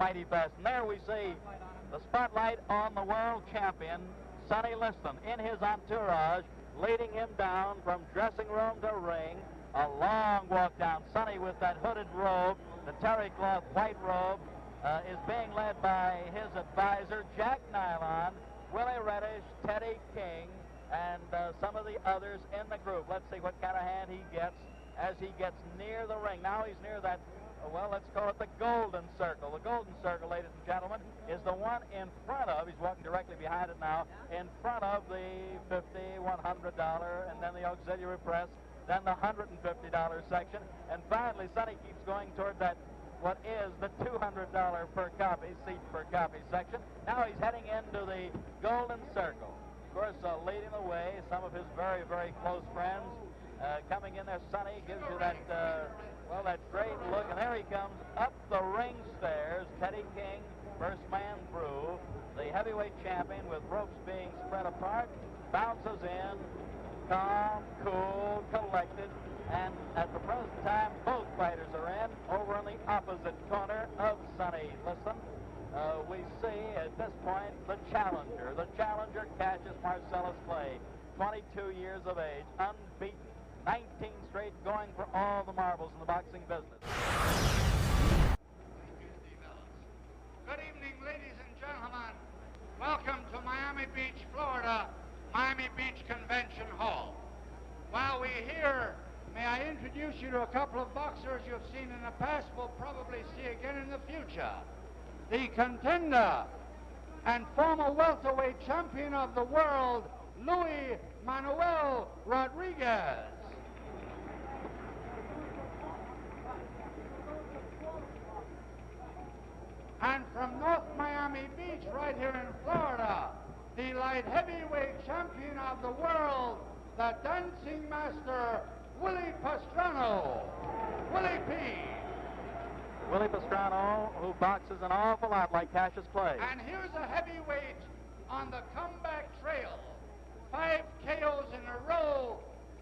mighty best. And there we see the spotlight on the world champion, Sonny Liston, in his entourage, leading him down from dressing room to ring. A long walk down. Sonny with that hooded robe, the terry cloth white robe, is being led by his advisor, Jack Nylon, Willie Reddish, Teddy King, and some of the others in the group. Let's see what kind of hand he gets as he gets near the ring. Now he's near that, well, let's call it the golden circle. The golden circle, ladies and gentlemen, is the one in front of, he's walking directly behind it now, in front of the $50, $100, and then the auxiliary press, then the $150 section, and finally Sonny keeps going toward that, what is the $200 per copy, seat per copy section. Now he's heading into the golden circle. Of course, leading the way, some of his very, very close friends coming in there. Sonny gives you that, well, that great look, and there he comes up the ring stairs. Teddy King, first man through. The heavyweight champion, with ropes being spread apart, bounces in, calm, cool, collected, and at the present time, both fighters are in. Over in the opposite corner of Sonny Liston, we see at this point the challenger, Cassius Clay, 22 years of age, unbeaten, 19 straight, going for all the marbles in the boxing business. Good evening, ladies and gentlemen. Welcome to Miami Beach, Florida, Miami Beach Convention Hall. While we're here, may I introduce you to a couple of boxers you've seen in the past, will probably see again in the future. The contender and former welterweight champion of the world, Luis Manuel Rodriguez. And from North Miami Beach, right here in Florida, the light heavyweight champion of the world, the dancing master, Willie Pastrano. Willie P. Willie Pastrano, who boxes an awful lot like Cassius Clay. And here's a heavyweight on the comeback trail. 5 KOs in a row,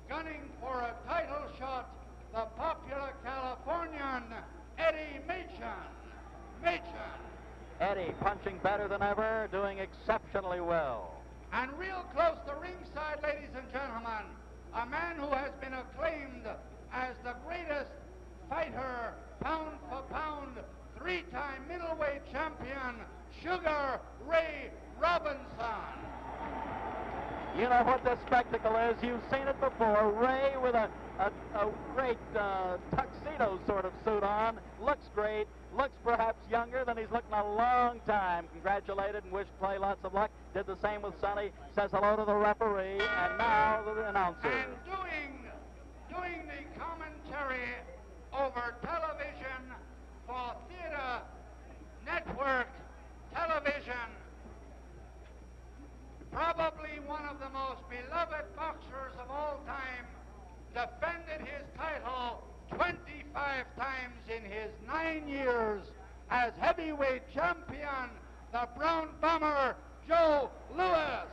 gunning for a title shot, the popular Californian, Eddie Machen. Eddie punching better than ever, doing exceptionally well. And real close to ringside, ladies and gentlemen, a man who has been acclaimed as the greatest fighter, pound for pound, 3-time middleweight champion, Sugar Ray Robinson. You know what this spectacle is. You've seen it before. Ray with a great tuxedo sort of suit on. Looks great. Looks perhaps younger than he's looked in a long time. Congratulated and wished Clay lots of luck. Did the same with Sonny. Says hello to the referee. And now the announcer. And doing the commentary over television for Theater Network Television, probably one of the most beloved boxers of all time, defended his title 25 times in his 9 years as heavyweight champion, the Brown Bomber, Joe Louis.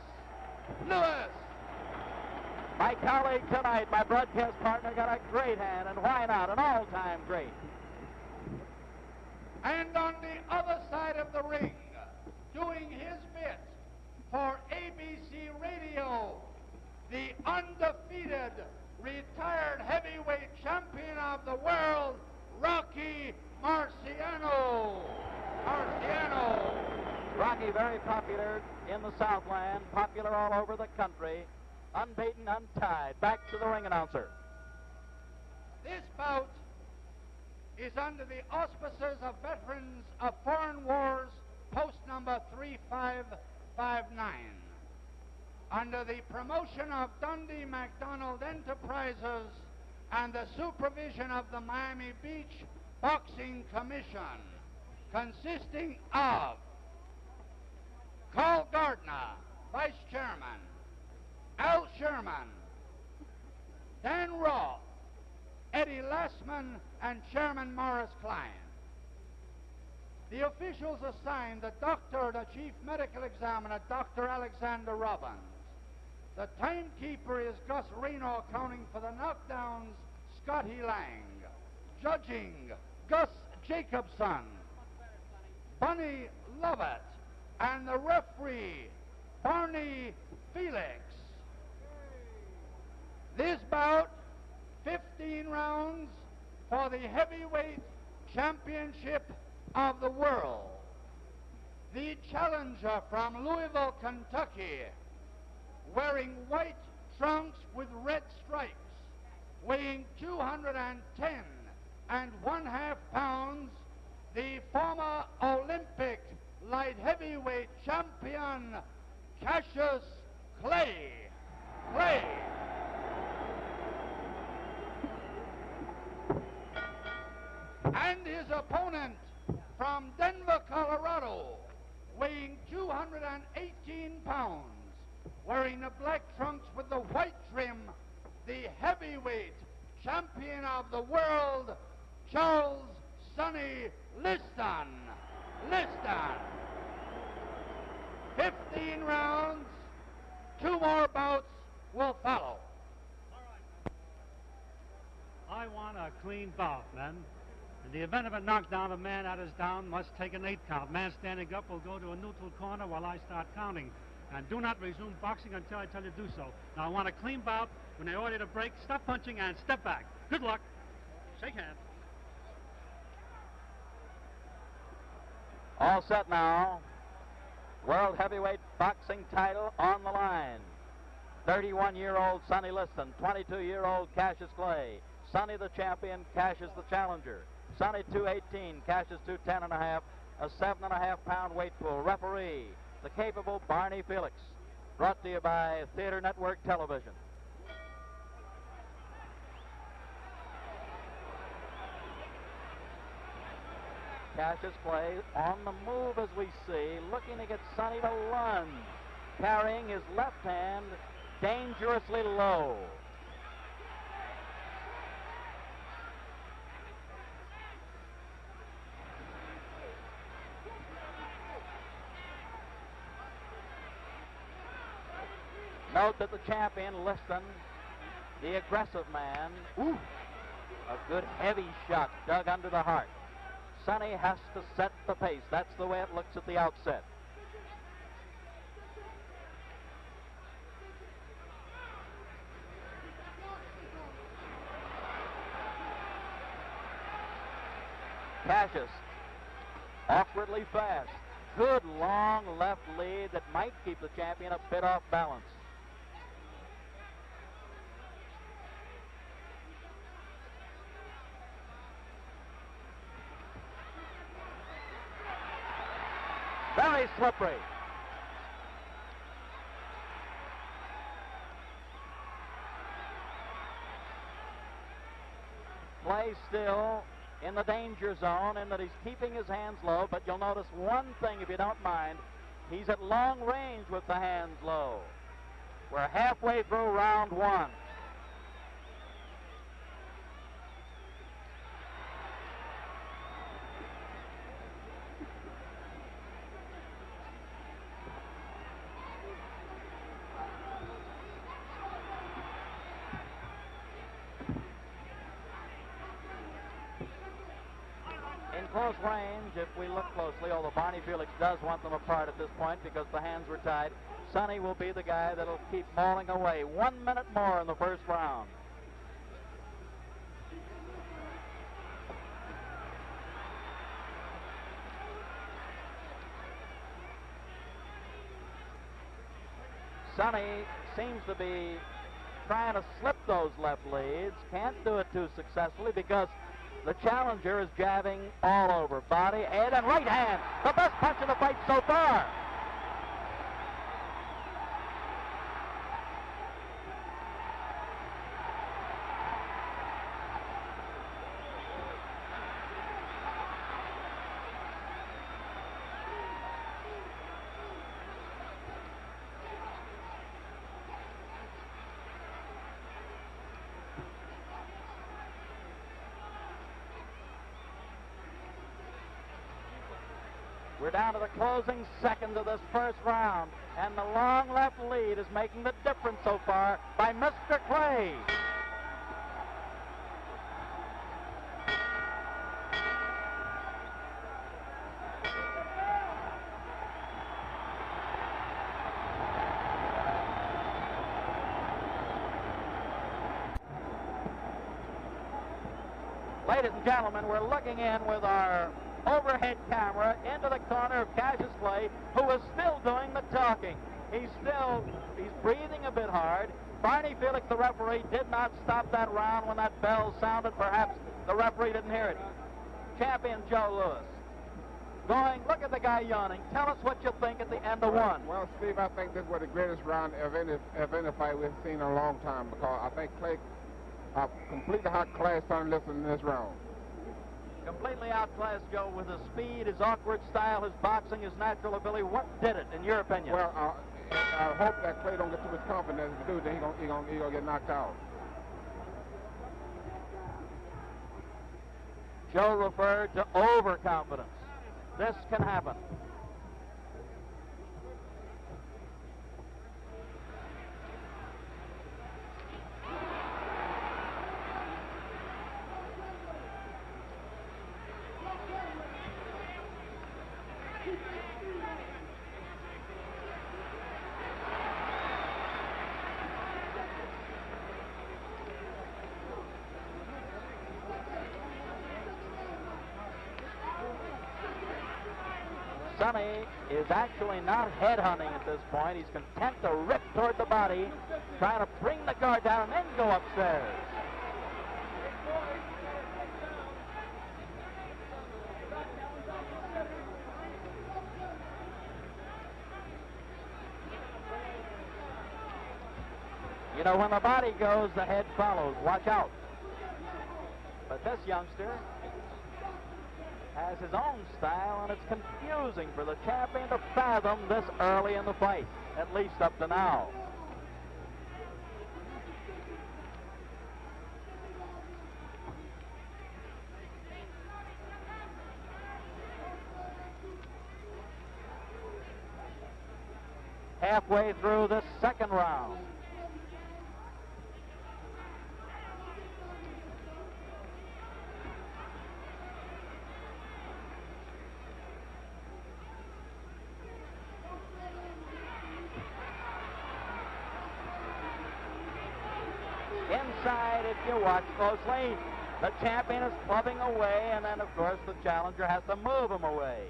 My colleague tonight, my broadcast partner, got a great hand, and why not? An all-time great. And on the other side of the ring, doing his bit for ABC Radio, the undefeated retired heavyweight champion of the world, Rocky Marciano. Rocky, very popular in the Southland, popular all over the country, unbeaten, untied. Back to the ring announcer. This bout is under the auspices of Veterans of Foreign Wars, post number 3559. Under the promotion of Dundee McDonald Enterprises and the supervision of the Miami Beach Boxing Commission, consisting of Carl Gardner, Vice Chairman, Al Sherman, Dan Roth, Eddie Lassman, and Chairman Morris Klein. The officials assigned the doctor, the chief medical examiner, Dr. Alexander Robbins. The timekeeper is Gus Reno, accounting for the knockdowns, Scotty Lang. Judging, Gus Jacobson. Bunny Lovett, and the referee, Barney Felix. This bout, 15 rounds for the heavyweight championship of the world. The challenger from Louisville, Kentucky, wearing white trunks with red stripes, weighing 210.5 pounds, the former Olympic light heavyweight champion, Cassius Clay. And his opponent from Denver, Colorado, weighing 218 pounds, wearing the black trunks with the white trim, the heavyweight champion of the world, Charles Sonny Liston. 15 rounds, 2 more bouts will follow. I want a clean bout, men. In the event of a knockdown, a man that is down must take an 8 count. Man standing up will go to a neutral corner while I start counting. And do not resume boxing until I tell you to do so. Now, I want a clean bout. When they order you to break, stop punching and step back. Good luck. Shake hands. All set now. World heavyweight boxing title on the line. 31-year-old Sonny Liston, 22-year-old Cassius Clay. Sonny the champion, Cassius the challenger. Sonny 218, Cassius 210.5, a 7.5 pound weight pool. Referee, the capable Barney Felix. Brought to you by Theater Network Television. Cassius Clay on the move as we see, looking to get Sonny to lunge, carrying his left hand dangerously low. Note that the champion, Liston, the aggressive man, a good heavy shot dug under the heart. Sonny has to set the pace. That's the way it looks at the outset. Cassius, awkwardly fast. Good long left lead that might keep the champion a bit off balance. Very slippery. Clay still in the danger zone in that he's keeping his hands low, but you'll notice one thing if you don't mind. He's at long range with the hands low. We're halfway through round 1. Close range, if we look closely, although Barney Felix does want them apart at this point because the hands were tied, Sonny will be the guy that'll keep mauling away. 1 minute more in the first round. Sonny seems to be trying to slip those left leads. Can't do it too successfully because the challenger is jabbing all over. Body, head, and right hand. The best punch of the fight so far. We're down to the closing second of this first round, and the long left lead is making the difference so far by Mr. Clay. Ladies and gentlemen, we're looking in with our overhead camera into the corner of Cassius Clay, who is still doing the talking. He's breathing a bit hard. Barney Felix, the referee, did not stop that round when that bell sounded. Perhaps the referee didn't hear it. Champion Joe Louis. Look at the guy yawning. Tell us what you think at the end of one. Well, Steve, I think this was the greatest round of any fight we've seen in a long time, because I think Clay completely outclassed Sonny Liston in this round. Completely outclassed Joe with his speed, his awkward style, his boxing, his natural ability. What did it, in your opinion? Well, I hope that Clay don't get too much confidence to do, then he gonna get knocked out. Joe referred to overconfidence. This can happen. Sonny is actually not headhunting at this point. He's content to rip toward the body, trying to bring the guard down and then go upstairs. You know, when the body goes, the head follows. Watch out. But this youngster has his own style, and it's confusing for the champion to fathom this early in the fight, at least up to now. Halfway through the second round. Inside, if you watch closely, the champion is clubbing away, and then, of course, the challenger has to move him away.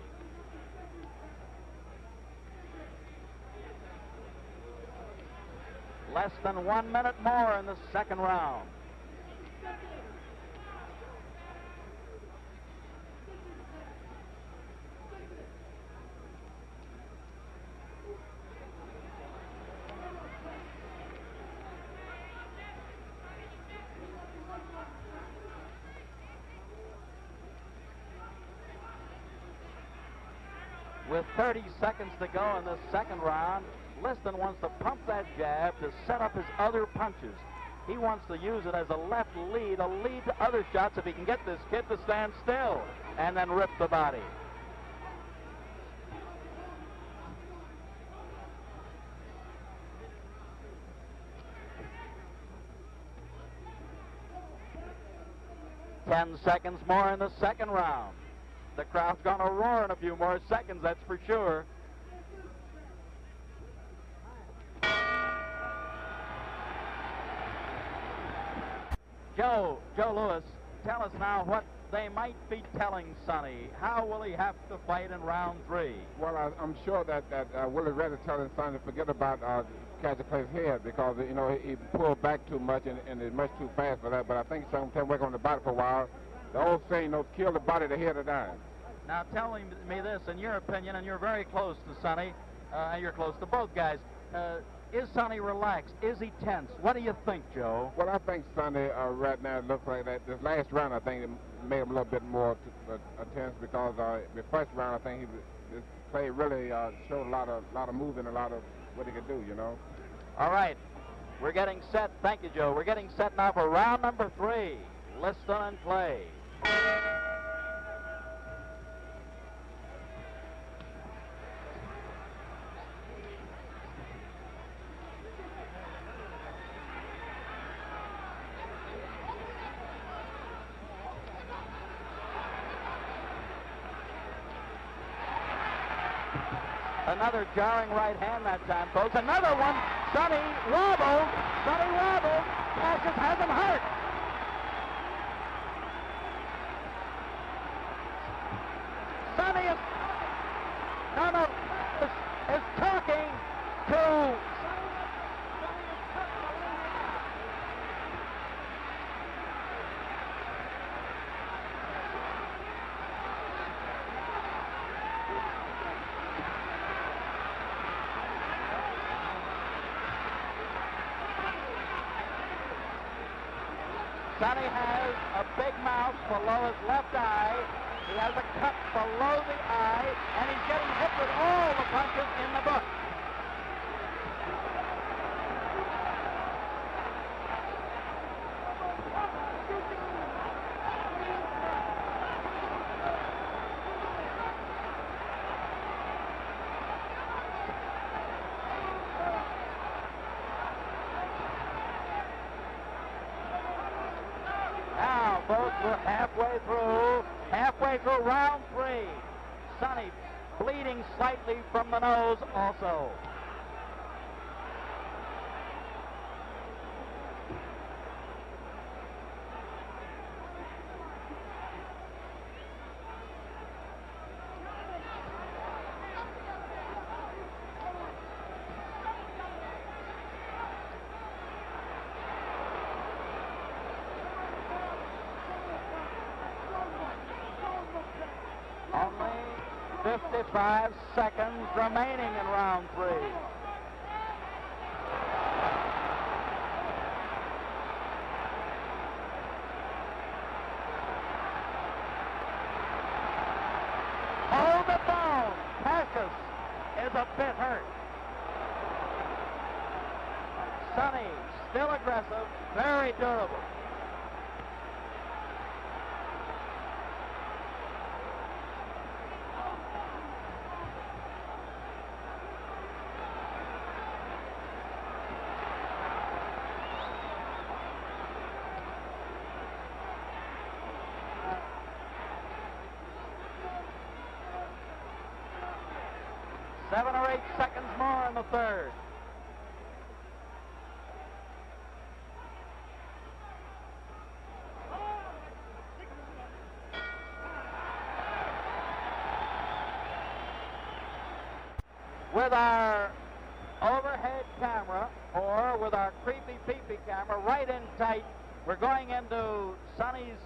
Less than 1 minute more in the second round. With 30 seconds to go in this second round, Liston wants to pump that jab to set up his other punches. He wants to use it as a left lead, a lead to other shots if he can get this kid to stand still and then rip the body. Ten seconds more in the second round. The crowd's going to roar in a few more seconds, that's for sure. Joe Louis, tell us now what they might be telling Sonny. How will he have to fight in round three? Well, I'm sure that Willie Reddy telling Sonny to forget about Cassius Clay's head, because, you know, he pulled back too much and is much too fast for that. But I think Sonny can work on the body for a while. The old saying, you know, kill the body, the head will die. Now tell me this, in your opinion, and you're very close to Sonny, and you're close to both guys. Is Sonny relaxed? Is he tense? What do you think, Joe? Well, I think Sonny right now looks like that. This last round, I think, it made him a little bit more tense, because the first round, I think Clay really showed a lot of movement, a lot of what he could do, you know. All right, we're getting set. Thank you, Joe. We're getting set now for round number 3. Liston and Clay. Another jarring right hand that time, folks. Another one. Sonny wobbled. Sonny wobbled. Cassius has him hurt. Sonny is talking to Sonny has a big mouth below his left eye. He has a cut below the eye, and he's getting hit with all the punches in the book. Folks, we're halfway through round 3. Sonny bleeding slightly from the nose also. Only 55 seconds remaining in round 3. Oh, the bone! Cassius is a bit hurt. Sonny, still aggressive, very durable. Seven or 8 seconds more in the third. With our overhead camera, or with our creepy peepee camera right in tight, we're going into Sonny's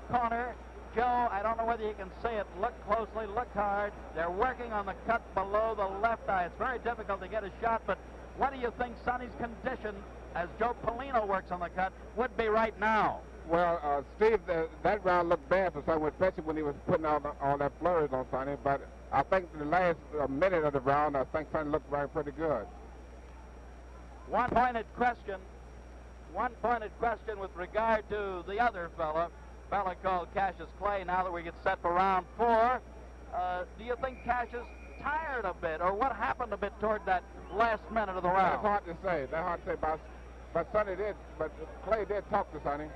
corner. Joe, I don't know whether you can see it. Look closely, look hard. They're working on the cut below the left eye. It's very difficult to get a shot, but what do you think Sonny's condition, as Joe Polino works on the cut, would be right now? Well, Steve, that round looked bad for Sonny, especially when he was putting all that flurries on Sonny, but I think the last minute of the round, I think Sonny looked pretty good. One pointed question with regard to the other fella called Cassius Clay, now that we get set for round 4. Do you think Cassius tired a bit, or what happened a bit toward that last minute of the round? That's hard to say. But Sonny did, but Clay did talk to Sonny.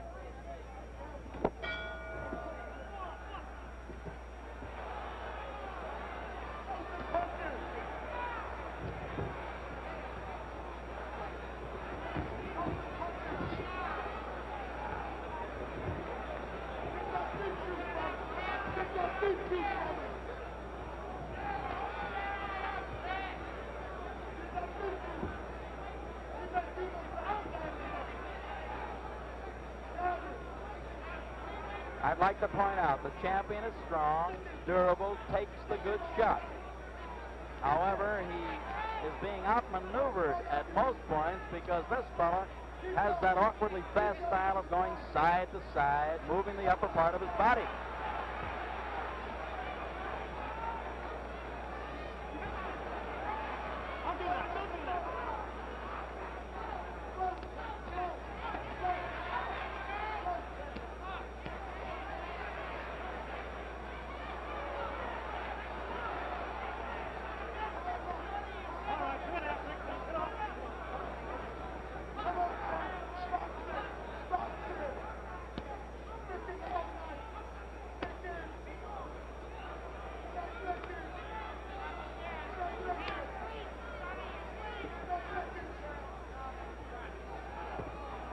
I'd like to point out the champion is strong, durable, takes the good shot. However, he is being outmaneuvered at most points because this fella has that awkwardly fast style of going side to side, moving the upper part of his body.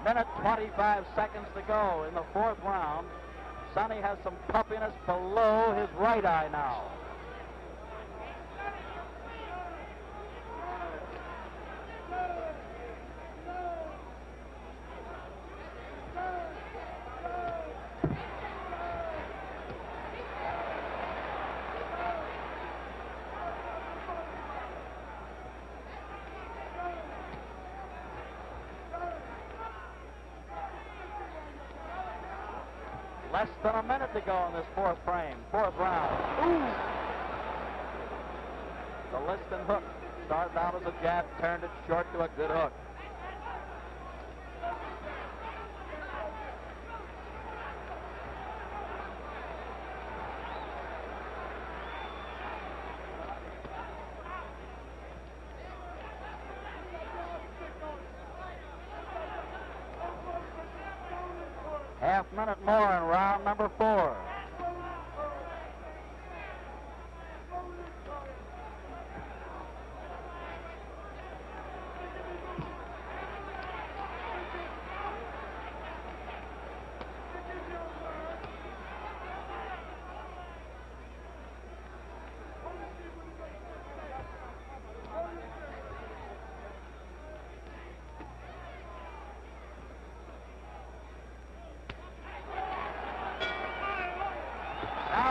Minute 25 seconds to go in the 4th round. Sonny has some puffiness below his right eye now. Less than a minute to go in this fourth round. Ooh! The Liston hook started out as a jab, turned it short to a good hook. Half minute more in round number 4.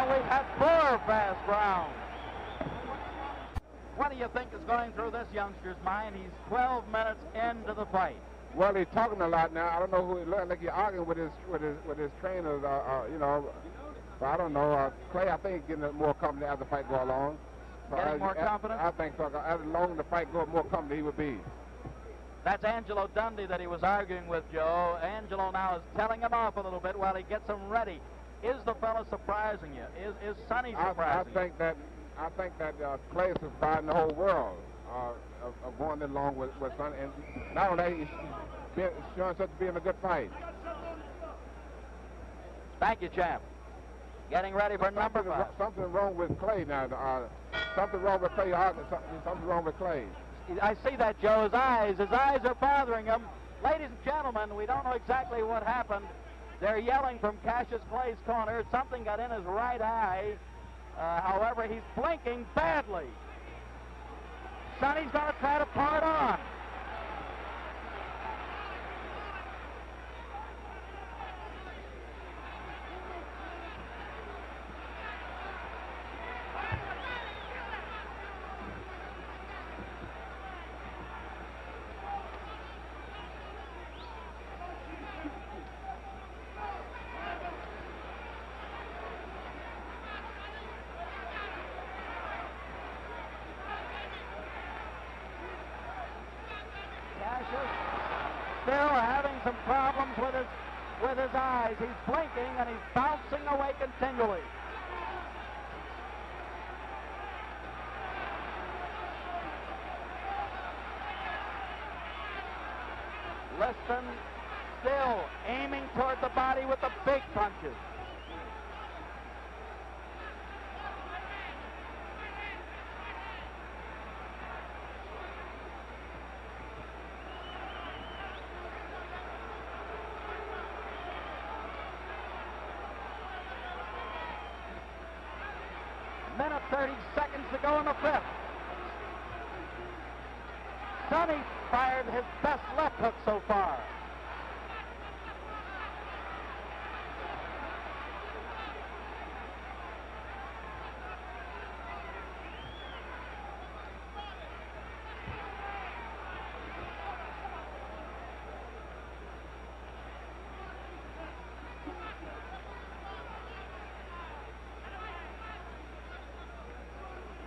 We have 4 fast rounds. What do you think is going through this youngster's mind? He's 12 minutes into the fight. Well, he's talking a lot now. I don't know who he looks like. He's arguing with his trainers. You know, but I don't know. Clay, I think, he's getting more confident as the fight go along. So Getting more confident? I think so. As long the fight goes, more confident he would be. That's Angelo Dundee that he was arguing with, Joe. Angelo now is telling him off a little bit while he gets him ready. Is the fella surprising you? Is Sonny surprising you? I think that Clay is surprising the whole world of going this long with Sonny. And not only he's showing such being a good fight. Thank you, champ. Getting ready for number 5. Something wrong with Clay now. Something wrong with Clay. Something wrong with Clay. I see that, Joe. His eyes are bothering him. Ladies and gentlemen, we don't know exactly what happened. They're yelling from Cassius Clay's corner. Something got in his right eye. However, he's blinking badly. Sonny's going to try to part on. Still having some problems with his eyes. He's blinking and he's bouncing away continually. Liston still aiming toward the body with the big punches. Minute 30 seconds to go in the 5th. Sonny fired his best left hook so far.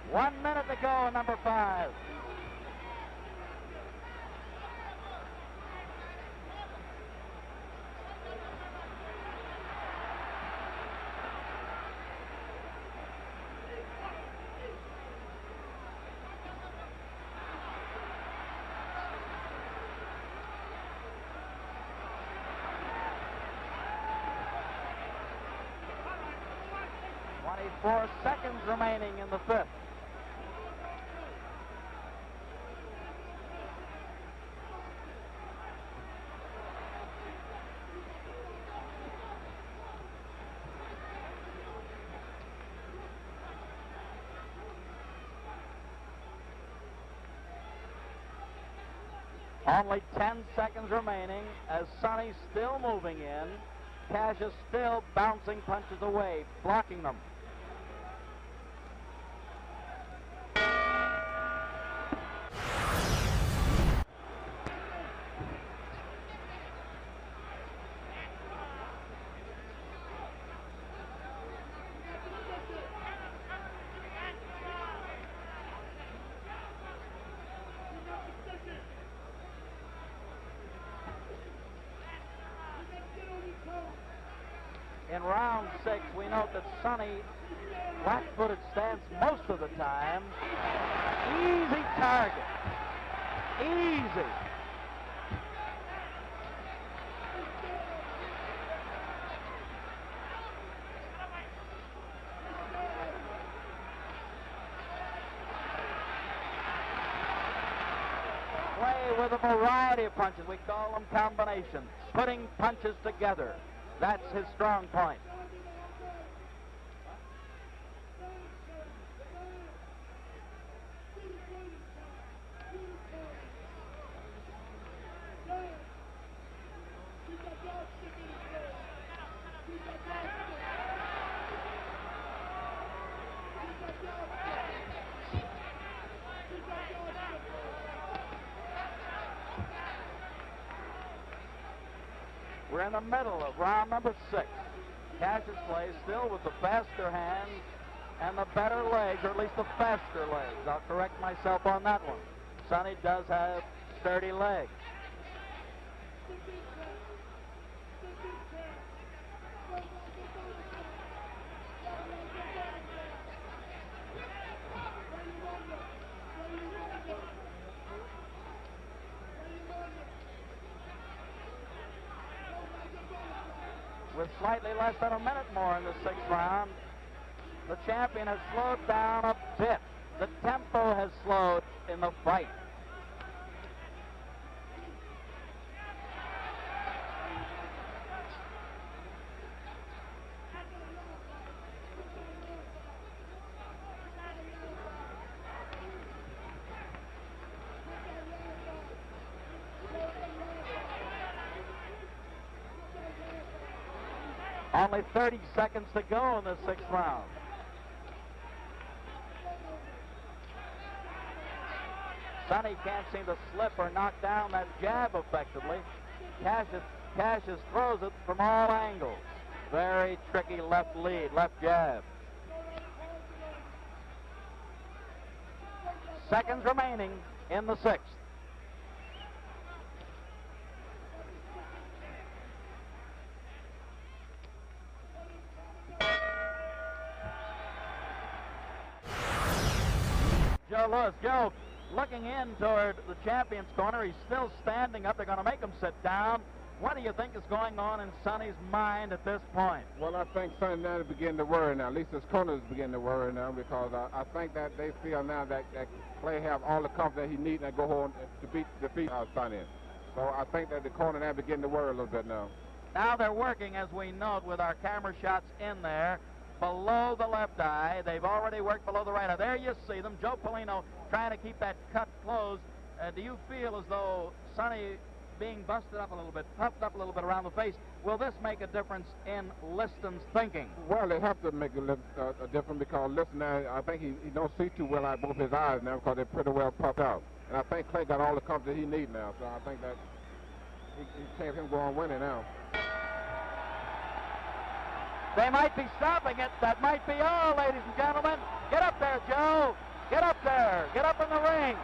One minute to go, number 5. .24 seconds remaining in the 5th. Only 10 seconds remaining as Sonny's still moving in. Cassius still bouncing punches away, blocking them. in round 6, we note that Sonny flat-footed stance most of the time. Easy target. Easy. Clay with a variety of punches. We call them combinations. Putting punches together. That's his strong point. We're in the middle of round number 6. Cassius Clay still with the faster hands and the better legs, or at least the faster legs. I'll correct myself on that one. Sonny does have sturdy legs. With slightly less than a minute more in the 6th round, the champion has slowed down a bit. The tempo has slowed in the fight. Only 30 seconds to go in the 6th round. Sonny can't seem to slip or knock down that jab effectively. Cassius throws it from all angles. Very tricky left lead, left jab. Seconds remaining in the 6th. Joe Louis. Joe, looking in toward the champion's corner, he's still standing up. They're going to make him sit down. What do you think is going on in Sonny's mind at this point? Well, I think Sonny now is beginning to worry now. At least his corners beginning to worry now, because I think that they feel now that Clay have all the confidence he needs and go home to defeat Sonny. So I think that the corner now beginning to worry a little bit now. Now they're working, as we note, with our camera shots in there, below the left eye. They've already worked below the right eye. There you see them. Joe Polino trying to keep that cut closed. Do you feel as though Sonny being busted up a little bit, puffed up a little bit around the face, will this make a difference in Liston's thinking? Well, it has to make a difference, because Liston now, I think he don't see too well out both his eyes now, because they're pretty well puffed out. And I think Clay got all the confidence he needs now, so I think that he can't him go on winning now. They might be stopping it. That might be all, ladies and gentlemen. Get up there, Joe. Get up there. Get up in the ring.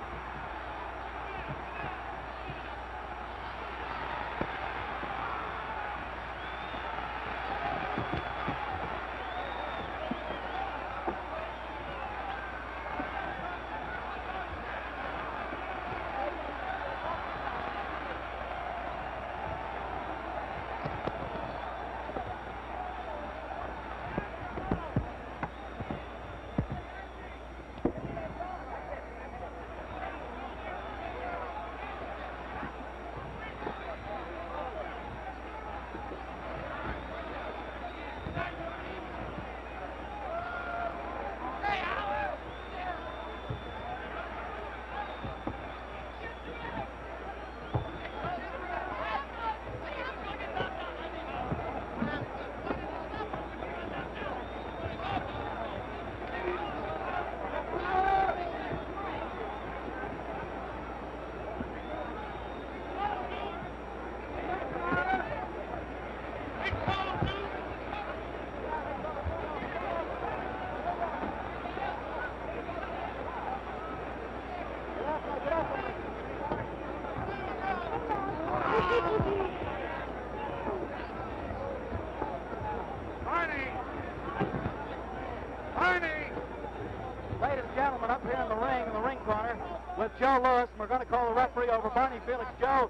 ring in the ring corner with Joe Lewis. And we're going to call the referee over. Barney Felix. Joe,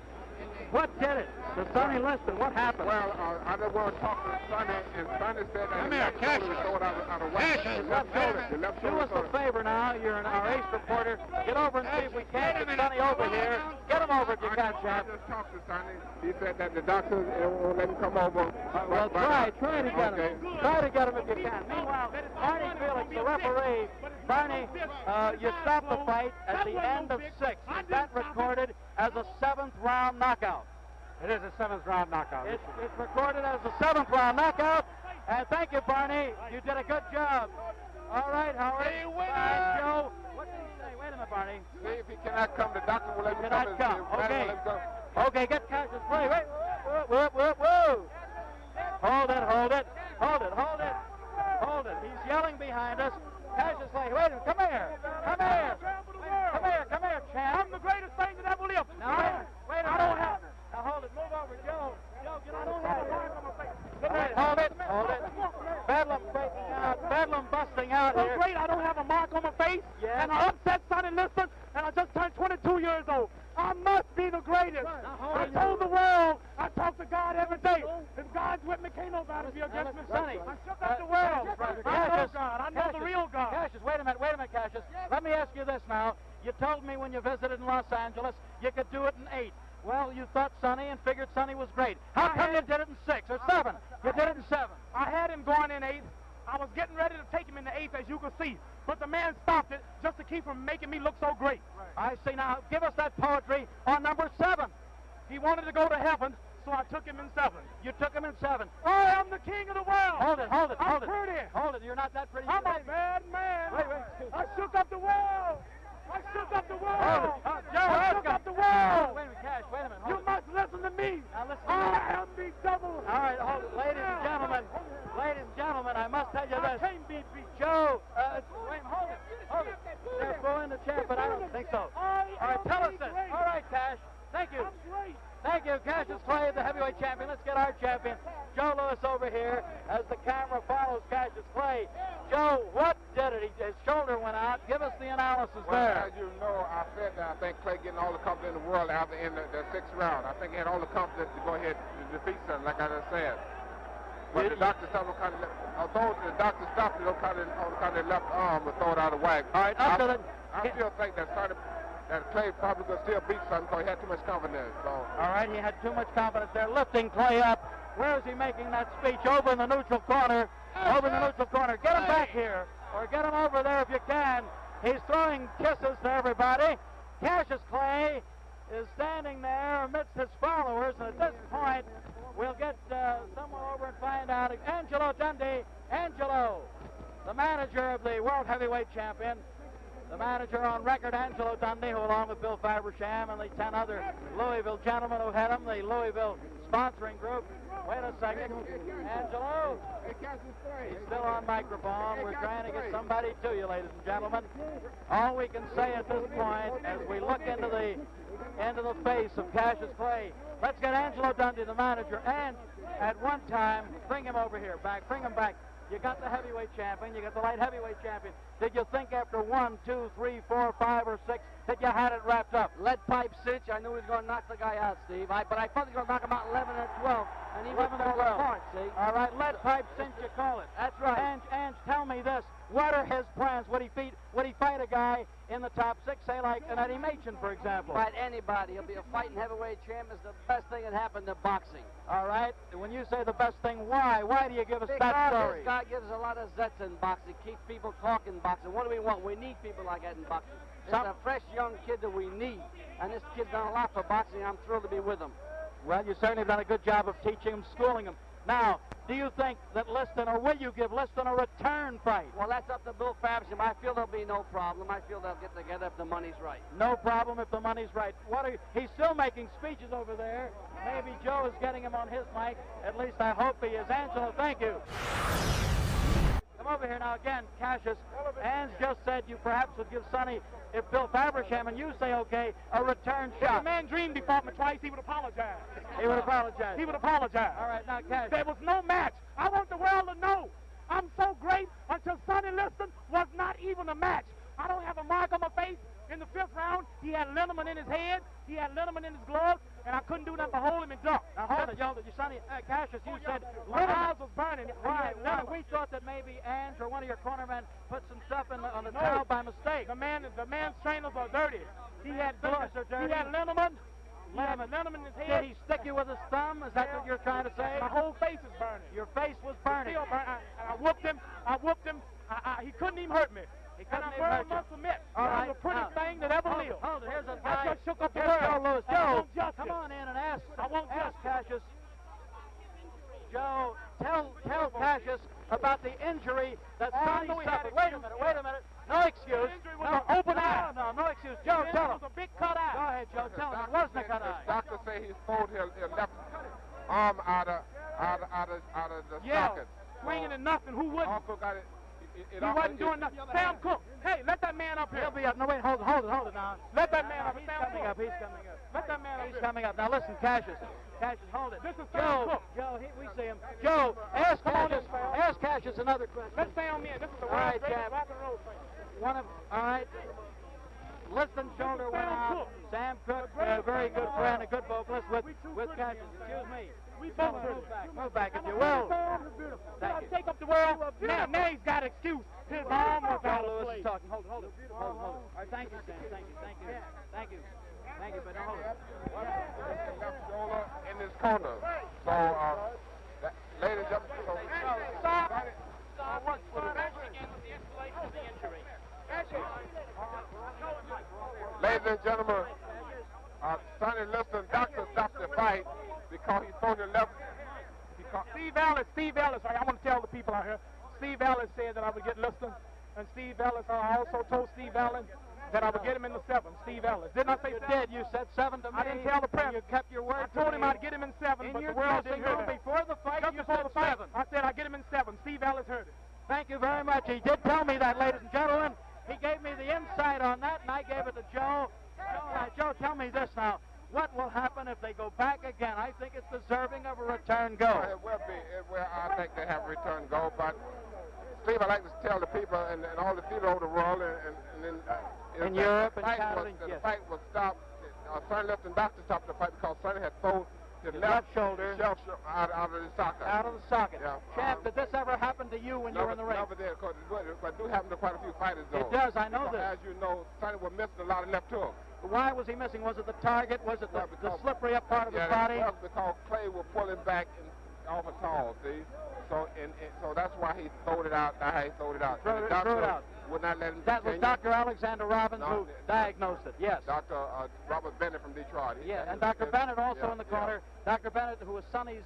what did it to Sonny Liston? What happened? Well, I just want to talk to Sonny, and Sonny said that Come here, Cassius. Do us a favor now. You're our ace reporter. Get over and see if we can't get Sonny over here. Get him over if you can, Chap. I just talked to Sonny. He said that the doctor won't let him come over. Well, try to get him. Try to get him if you can. Meanwhile, Barney Felix, the referee. Barney, you stopped the fight at the end of 6. Is that recorded as a 7th round knockout? It is a 7th round knockout. It's recorded as a 7th round knockout. And thank you, Barney. You did a good job. All right, Howard. Fine, Joe. What did he say? Wait a minute, Barney. See if he cannot come. The doctor will let him Cannot come. Okay. Go. Okay, get Cassius Clay. Wait. Whoa. Hold it. He's yelling behind us. Cassius Clay, wait a minute. Come here. Come here, champ. I'm the greatest thing that ever lived. Now, wait a minute. I don't have it. Now, hold it. Move over, Joe. Joe, get on the Hold it. Hold it. Bedlam breaking out. Bedlam busting out So here. great, I don't have a mark on my face. Yes. And I upset Sonny Liston, and I just turned 22 years old. I must be the greatest. I told the world, I talk to God every day. If God's with me, can't nobody be against me. Sonny, I shook up the world. I know God. I know the real God. Cassius, wait a minute, Cassius. Let me ask you this now. You told me when you visited in Los Angeles you could do it in 8. Well, you thought Sonny and figured Sonny was great. How come you did it in 6 or 7? You did it in 7. I had him going in 8. I was getting ready to take him in the 8th, as you can see. But the man stopped it just to keep from making me look so great. I see. Now, give us that poetry on number 7. He wanted to go to heaven, so I took him in 7. You took him in 7. I am the king of the world. Hold it. I'm pretty. Hold it. You're not that pretty. I'm a bad man. Wait. I shook up the world. Joe, shook up the world. Wait a minute, Cash. Wait a minute. You must listen to me. Now listen to me. I am the double. All right, hold it. Ladies and gentlemen, I must tell you I this. can't be beat. Joe, wait, hold it. They're throwing the champ, but I don't think so. All right, tell us this. All right, Cash. Thank you. I'm great. Thank you, Cassius Clay, the heavyweight champion. Let's get our champion, Joe Lewis, over here as the camera follows Cassius Clay. Joe, what did it? His shoulder went out. Give us the analysis there. As you know, I said that I think Clay getting all the confidence in the world after in the 6th round. I think he had all the confidence to go ahead and defeat something, like I just said. But the doctor stopped him kind of, although the doctor stopped it, kind of left arm was thrown out of whack. All right, up to the... I still think that Clay probably could still beat something because he had too much confidence. So. All right, he had too much confidence there. Lifting Clay up. Where is he making that speech? Over in the neutral corner. Over in the neutral corner. Get him back here, or get him over there if you can. He's throwing kisses to everybody. Cassius Clay is standing there amidst his followers, and at this point, we'll get someone over and find out. Angelo Dundee. Angelo, the manager of the World Heavyweight Champion. The manager on record, Angelo Dundee, who along with Bill Fabersham and the 10 other Louisville gentlemen who had him, the Louisville sponsoring group. Wait a second. Angelo? He's still on microphone. We're trying to get somebody to you, ladies and gentlemen. All we can say at this point, as we look into the face of Cassius Clay, let's get Angelo Dundee, the manager, and at one time, bring him over here, bring him back. You got the heavyweight champion, you got the light heavyweight champion. Did you think after 1, 2, 3, 4, 5, or 6 that you had it wrapped up? Lead pipe cinch. I knew he was going to knock the guy out, Steve. But I thought he was going to knock him out 11 or 12. And he 11 went or 12. apart, see? All right, lead pipe cinch, you call it. That's right. Ange, tell me this. What are his plans? Would he fight a guy in the top 6, say like an Eddie Machen, for example? Fight anybody. He'll be a fighting heavyweight champ. It's the best thing that happened to boxing. All right. When you say the best thing, why? Why do you give us because that story? This guy gives us a lot of zets in boxing. Keeps people talking boxing. What do we want? We need people like that in boxing. It's a fresh young kid that we need. And this kid's done a lot for boxing. I'm thrilled to be with him. Well, you certainly have done a good job of teaching him, schooling him. Now, do you think that Liston, or will you give Liston a return fight? Well, that's up to Bill Fabersham. I feel there'll be no problem. I feel they'll get together if the money's right. No problem if the money's right. He's still making speeches over there. Maybe Joe is getting him on his mic. At least I hope he is. Angelo, thank you. Come over here now again, Cassius. Ange just said you perhaps would give Sonny, if Bill Fabersham and you say okay, a return shot. If the man dreamed he fought me twice, he would apologize. He would apologize. He would apologize. All right, now, Cassius. There was no match. I want the world to know I'm so great until Sonny Liston was not even a match. I don't have a mark on my face. In the 5th round, he had liniment in his head, he had liniment in his gloves, and I couldn't do nothing but hold him and duck. Now hold it, Joe. Sonny, Cassius, you said my eyes was burning. Right. We thought that maybe Ange or one of your cornermen put some stuff on the towel by mistake. The man's trainers are dirty. He had blood. He had liniment. He had liniment in his head. Did he stick you with his thumb? Is that what you're trying to say? My whole face is burning. Your face was burning. Still burning. I whooped him. He couldn't even hurt me. He couldn't and even hurt you. must admit, All that right. was the prettiest thing that ever lived. Hold it. Here's a I guy. just shook up the Here's world. Joe Lewis. I Joe, want justice. come on in and ask. I want ask justice. Cassius. Joe, tell Cassius about the injury that Sonny no, he had suffered. excuse. Wait a minute. No excuse. The injury was an open eye. No excuse. Joe, tell him. It was a big cut eye. Go ahead, Joe. Tell him. It wasn't a cut eye. The doctor say he pulled his left arm out of the socket. Swinging and nothing. Who wouldn't? Uncle got it. He wasn't doing nothing. Sam Cook. Hey, let that man up here. He'll be up. No, wait, hold it now. Let that man up. He's coming up. Let that man up. He's coming up. Now listen, Cassius, hold it. This is Sam Cook. Joe, we see him. Joe, ask Cassius another question. Let's stay on me. This is the All right, world's greatest Jam. rock and roll thing. All right. Liston shoulder went out. Sam Cook, a very good friend, a good vocalist with Cassius. Excuse me. We both Move back if you will. Thank you. Take up the world. Now he's got excuse. His arm was out of Lewis place. is talking. Hold it. All right, thank you, Sam. Thank you, but now hold it. Left shoulder in his corner. So, ladies and gentlemen, Stop. ladies and gentlemen, Sonny Liston, doctor stopped the fight because he threw the left. Steve Ellis, I want to tell the people out here, Steve Ellis said that I would get Liston, and Steve Ellis, I also told Steve Ellis that I would get him in the 7th, Steve Ellis. Didn't I say You 7? did. You said 7 to me. I didn't tell the press. You kept your word. I told him I'd get him in 7, in but your the world dressing didn't hear room that. before the fight. Just You before said the fight, 7. I said I'd get him in 7. Steve Ellis heard it. Thank you very much. He did tell me that, ladies and gentlemen. He gave me the insight on that, and I gave it to Joe. Joe, tell me this now. What will happen if they go back again? I think it's deserving of a return go. It will be. I think they have a return go, but Steve, I like to tell the people and all the theater over the world in Europe and Canada, the fight was stopped. Sonny Liston doctor stopped the fight because Sonny had thrown his left shoulder out of the socket. Out of the socket. Yeah. Champ, did this ever happen to you when you were in the ring? Never did, because it do happen to quite a few fighters, though. It does, I know because, this. As you know, Sonny was missing a lot of left hooks. Why was he missing? Was it the target? Was it the slippery up part of his body? Yeah, because Clay will pull him back off a tall, see? So that's why he throwed it out. That's how he throwed it out. Threw it out. Would not let him That was Dr. Alexander Robbins who diagnosed it, yes. Dr. Robert Bennett from Detroit. And Dr. Bennett also in the corner. Dr. Bennett, who was Sonny's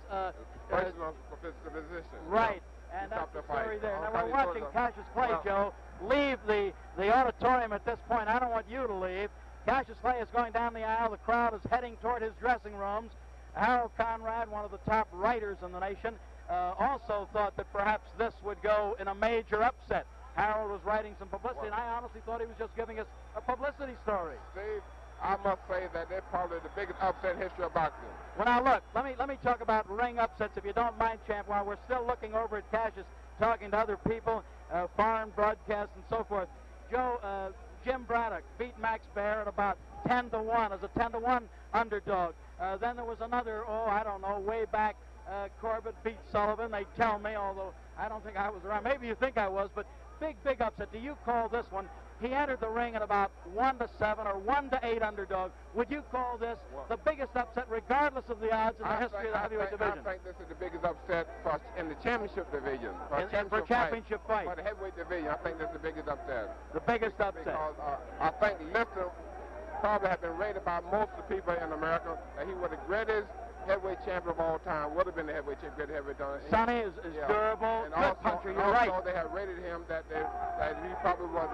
personal physician. Right. And that's the story there. Now we're watching Cassius Clay, Joe, leave the auditorium at this point. I don't want you to leave. Cassius Clay is going down the aisle. The crowd is heading toward his dressing rooms. Harold Conrad, one of the top writers in the nation, also thought that perhaps this would go in a major upset. Harold was writing some publicity, and I honestly thought he was just giving us a publicity story. Steve, I must say that they're probably the biggest upset in history of boxing. Well, now look, let me talk about ring upsets, if you don't mind, Champ, while we're still looking over at Cassius, talking to other people, foreign broadcasts and so forth. Joe, Jim Braddock beat Max Baer at about 10-1 as a 10-1 underdog. Then there was another, I don't know, way back, Corbett beat Sullivan, they tell me, although I don't think I was around. Maybe you think I was, but big upset. Do you call this one? He entered the ring at about 1-7 or 1-8 underdog. Would you call this the biggest upset, regardless of the odds in the history of the heavyweight division? I think this is the biggest upset in the championship division. For championship fight. For the heavyweight division, I think this is the biggest upset. The biggest upset. Because I think Liston probably have been rated by most of the people in America that he was the greatest heavyweight champion of all time. Would have been the heavyweight champion, great heavyweight champion. Sonny is durable, and good puncher. You're right. Also, they have rated him that he probably was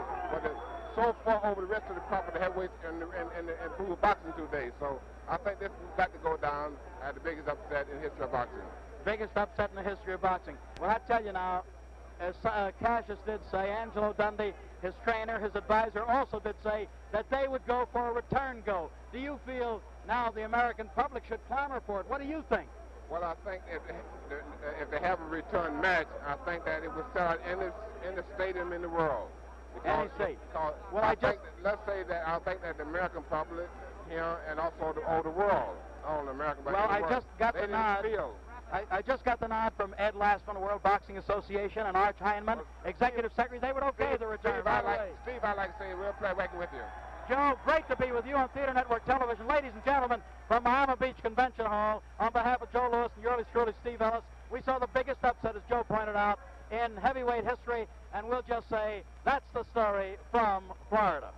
so far over the rest of the heavyweights in pro boxing today. So I think this has got to go down as the biggest upset in the history of boxing. Biggest upset in the history of boxing. Well, I tell you now, as Cassius did say, Angelo Dundee, his trainer, his advisor, also did say that they would go for a return go. Do you feel now the American public should clamor for it? What do you think? Well, I think if they have a return match, I think that it would sell out in the stadium in the world. NEC. Well, let's say that I think that the American public here and also the world, not only American, but well, the world, I just got the nod. Feel. I just got the nod from Ed Last from the World Boxing Association and Arch Heineman, Executive Secretary. They would okay the return. Steve, I'd like to say we'll play working with you. Joe, great to be with you on Theater Network Television. Ladies and gentlemen, from Miami Beach Convention Hall, on behalf of Joe Lewis and yours truly, Steve Ellis, we saw the biggest upset, as Joe pointed out, in heavyweight history, and we'll just say that's the story from Florida.